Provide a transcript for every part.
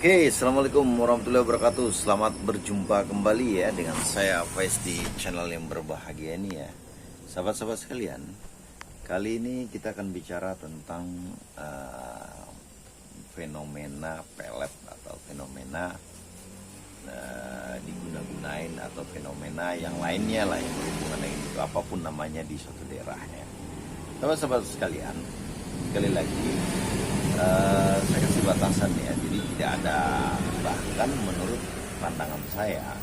Oke, assalamualaikum warahmatullahi wabarakatuh. Selamat berjumpa kembali ya dengan saya Faiz di channel yang berbahagia ini ya, sahabat-sahabat sekalian. Kali ini kita akan bicara tentang fenomena pelet atau fenomena diguna-gunain atau fenomena yang lainnya lah yang berhubungan dengan itu, apapun namanya di suatu daerahnya. Sahabat-sahabat sekalian, sekali lagi saya kasih batasan ya, jadi tidak ada, bahkan menurut pandangan saya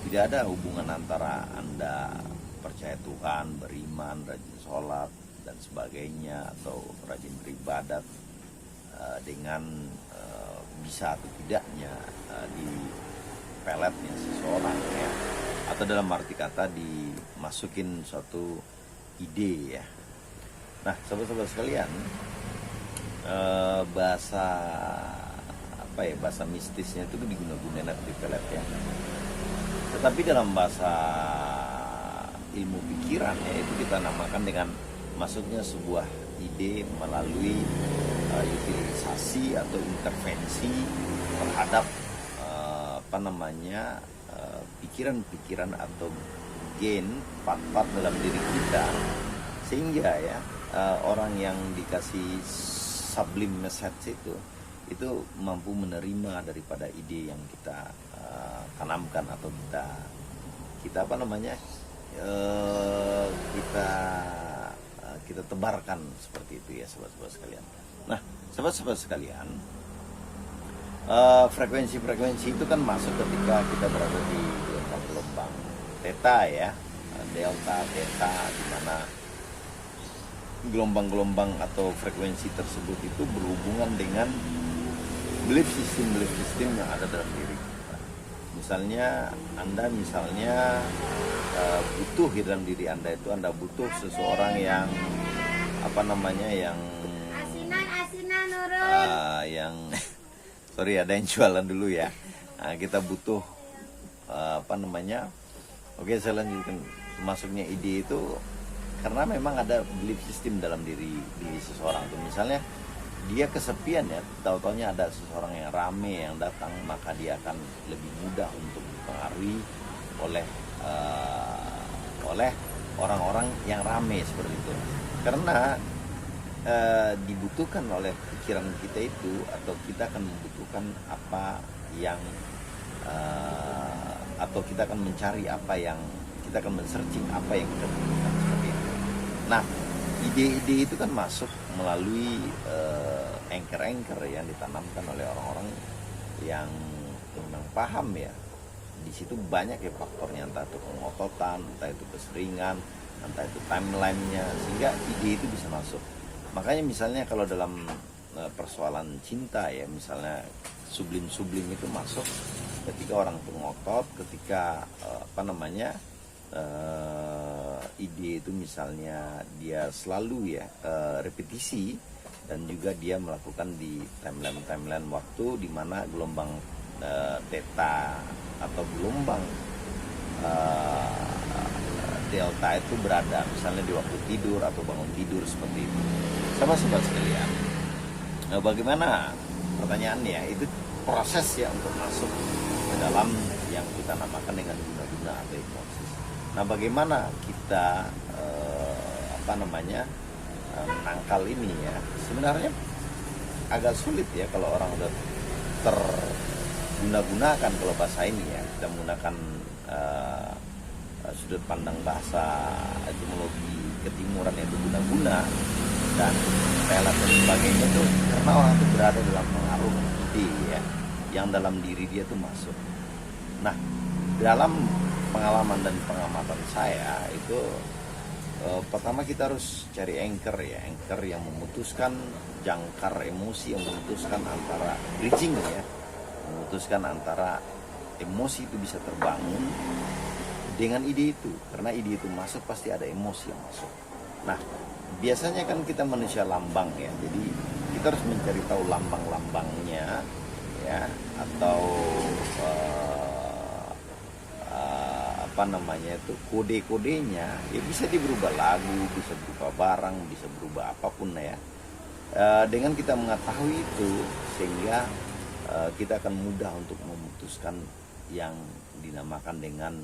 tidak ada hubungan antara Anda percaya Tuhan, beriman, rajin sholat dan sebagainya atau rajin beribadat dengan bisa atau tidaknya di peletnya seseorang ya, atau dalam arti kata dimasukin suatu ide ya. Nah, sahabat-sahabat sekalian, bahasa mistisnya itu diguna-gunakan di pelet ya. Tetapi dalam bahasa ilmu pikiran ya, itu kita namakan dengan masuknya sebuah ide melalui utilisasi atau intervensi terhadap pikiran-pikiran atau gen part-part dalam diri kita, sehingga ya orang yang dikasih sublime message itu mampu menerima daripada ide yang kita tanamkan atau kita kita tebarkan seperti itu ya, sahabat-sahabat sekalian. Nah, sahabat-sahabat sekalian, frekuensi-frekuensi itu kan masuk ketika kita berada di gelombang-gelombang theta ya, delta, theta, di mana gelombang-gelombang atau frekuensi tersebut itu berhubungan dengan belief system yang ada dalam diri kita. Misalnya Anda butuh di dalam diri Anda itu, Anda butuh seseorang yang sorry, ada yang jualan dulu ya. Nah, kita butuh oke, saya lanjutkan. Masuknya ide itu karena memang ada belief system dalam diri seseorang tuh. Misalnya dia kesepian ya, tahu-taunya ada seseorang yang rame yang datang, maka dia akan lebih mudah untuk dipengaruhi oleh orang-orang yang rame seperti itu. Karena dibutuhkan oleh pikiran kita itu, atau kita akan membutuhkan atau kita akan mencari kita akan men-searching apa yang kita butuhkan seperti itu. Nah, ide-ide itu kan masuk melalui anchor-anchor yang ditanamkan oleh orang-orang yang memang paham ya. Di situ banyak ya faktornya, entah itu pengototan, entah itu keseringan, entah itu timeline-nya, sehingga ide itu bisa masuk. Makanya misalnya kalau dalam persoalan cinta ya, misalnya sublim-sublim itu masuk ketika orang itu ngotot, ketika ide itu misalnya dia selalu ya repetisi, dan juga dia melakukan di timeline waktu di mana gelombang theta atau gelombang delta itu berada misalnya di waktu tidur atau bangun tidur seperti itu. Sahabat-sahabat sekalian, bagaimana pertanyaannya, itu proses ya untuk masuk ke dalam yang kita namakan dengan guna-guna atau hipnosis. Nah, bagaimana kita menangkal ini ya? Sebenarnya agak sulit ya kalau orang udah terguna-gunakan, kalau bahasa ini ya, kita menggunakan sudut pandang bahasa etimologi ketimuran, yaitu guna-guna dan pelet dan sebagainya itu, karena orang itu berada dalam pengaruh ide ya, yang dalam diri dia tuh masuk. Nah, dalam pengalaman dan pengamatan saya itu pertama kita harus cari anchor ya, anchor yang memutuskan jangkar emosi, yang memutuskan antara bridging ya, memutuskan antara emosi itu bisa terbangun dengan ide itu. Karena ide itu masuk pasti ada emosi yang masuk. Nah, biasanya kan kita manusia lambang ya, jadi kita harus mencari tahu lambang-lambangnya ya, atau kode-kodenya ya, bisa berubah lagu, bisa berubah barang, bisa berubah apapun ya. Dengan kita mengetahui itu, sehingga kita akan mudah untuk memutuskan yang dinamakan dengan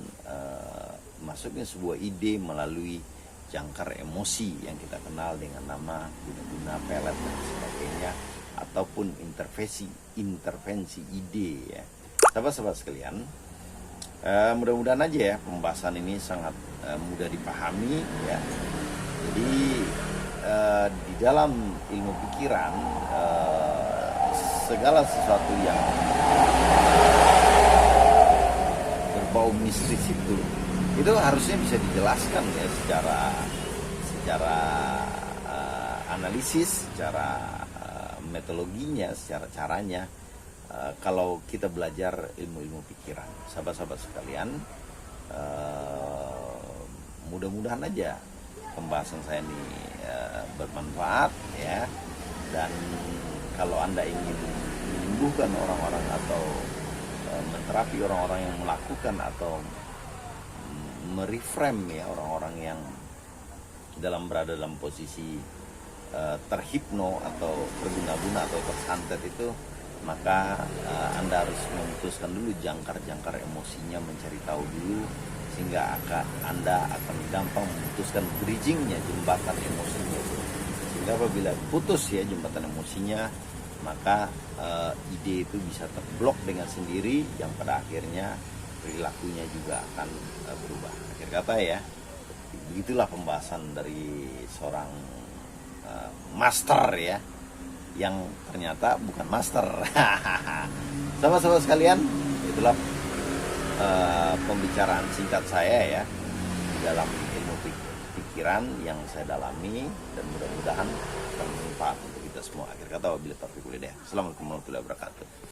masuknya sebuah ide melalui jangkar emosi yang kita kenal dengan nama guna-guna, pelet dan sebagainya, ataupun intervensi ide ya. Sahabat-sahabat sekalian, mudah-mudahan aja ya pembahasan ini sangat mudah dipahami ya. Jadi di dalam ilmu pikiran segala sesuatu yang berbau mistis itu harusnya bisa dijelaskan ya secara analisis, secara metodologinya, secara caranya. Kalau kita belajar ilmu-ilmu pikiran, sahabat-sahabat sekalian, mudah-mudahan aja pembahasan saya ini bermanfaat ya. Dan kalau Anda ingin menyembuhkan orang-orang atau menterapi orang-orang yang melakukan atau mereframe ya orang-orang yang berada dalam posisi terhipno atau terguna-guna atau tersantet itu, maka Anda harus memutuskan dulu jangkar-jangkar emosinya, mencari tahu dulu, sehingga Anda akan gampang memutuskan bridgingnya, jembatan emosinya. Sehingga apabila putus ya jembatan emosinya, maka ide itu bisa terblok dengan sendiri, yang pada akhirnya perilakunya juga akan berubah. Akhir kata ya, begitulah pembahasan dari seorang master ya, yang ternyata bukan master. Sahabat-sahabat sekalian, itulah pembicaraan singkat saya ya dalam ilmu pikiran yang saya dalami, dan mudah-mudahan bermanfaat untuk kita semua. Akhir kata, wabillahi taufiq wal hidayah. Assalamualaikum warahmatullahi wabarakatuh.